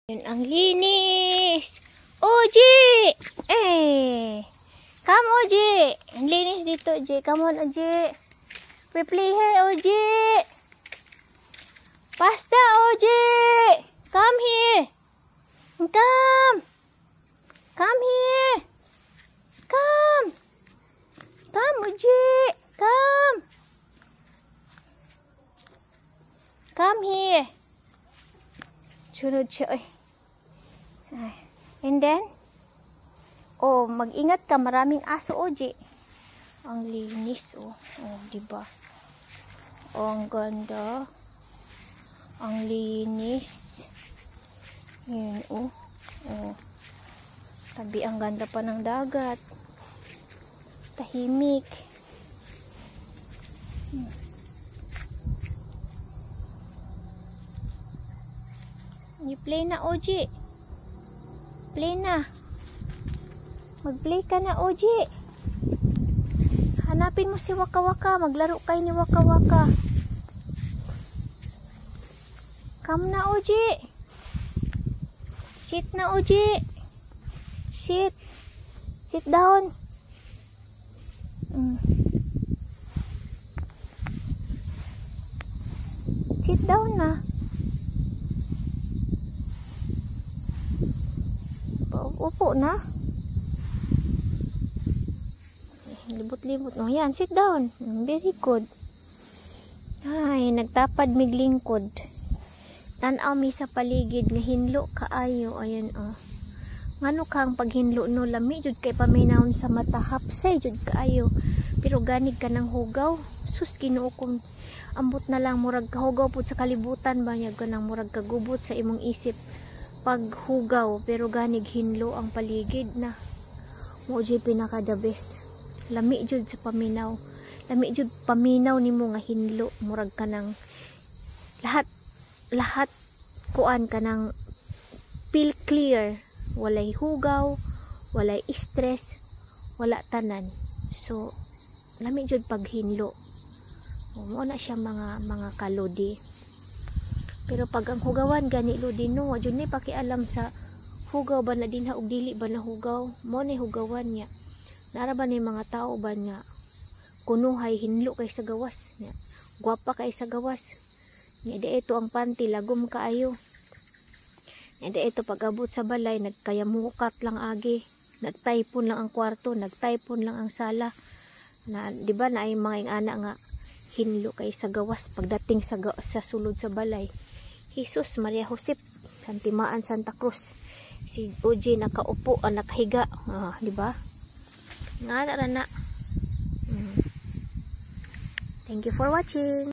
Yun ang linis. Oji! Come Oji. Ang linis dito Oji. Come on Oji. We play here Oji. Pasta Oji. Come here. Come. Come here. Come. Come Oji. Come. Come here. Sunod siya eh. And then, oh, mag-ingat ka, maraming aso Oji. Ang linis oh. Oh, diba? Oh, ang ganda. Ang linis. Yun oh. Oh. Tabi ang ganda pa ng dagat. Tahimik. I-play na Oji. Play na. Mag-play ka na Oji. Hanapin mo si Waka Waka. Maglaro kayo ni Waka Waka. Come na Oji. Sit na Oji. Sit. Sit down. Sit down na. Upo na. Libot-libot. Oh, yan. Sit down. Very good. Ay, nagtapad miglingkod. Tanaw mi sa paligid nga hinlo kaayo. Ayan, oh. Ngano kang paghinlo no lami jud kay paminawon sa mata hapsay jud kaayo. Pero ganig ka ng hugaw. Sus Ginoo kung ambot na lang murag kahugaw pud sa kalibutan ba nya ganang murag kagubot sa imong isip. Paghugaw pero ganig hinlo ang paligid na mo jud pinaka the best. Lami jud sa paminaw, lami jud paminaw nimo nga hinlo murag ka ng lahat kuan ka ng feel clear, walay hugaw, walay stress, wala tanan. So lami jud pag hinlo. Mo na siya mga kalodi. Pero pag ang hugawan gani lodi no, wa jud ni pakialam sa hugaw ba na dinha og dili ba na hugaw, mo ni hugawan niya. Nara ba ni mga tao ba nga kunuhay hinlo kay sa gawas niya. Gwapa kay sa gawas. Nya di ito ang panty lagom kaayo. Nya di ito pag-abot sa balay nagkayamukat lang agi. Nagtaypon lang ang kwarto, nagtaypon lang ang sala. Na di ba na ay mga ingana nga hinlo kay sa gawas pagdating sa sulod sa balay. Jesus, Maria Josep, Santimaan Santa Cruz. Si Oji nakaupo, nakahiga, di ba? Nga na. Thank you for watching.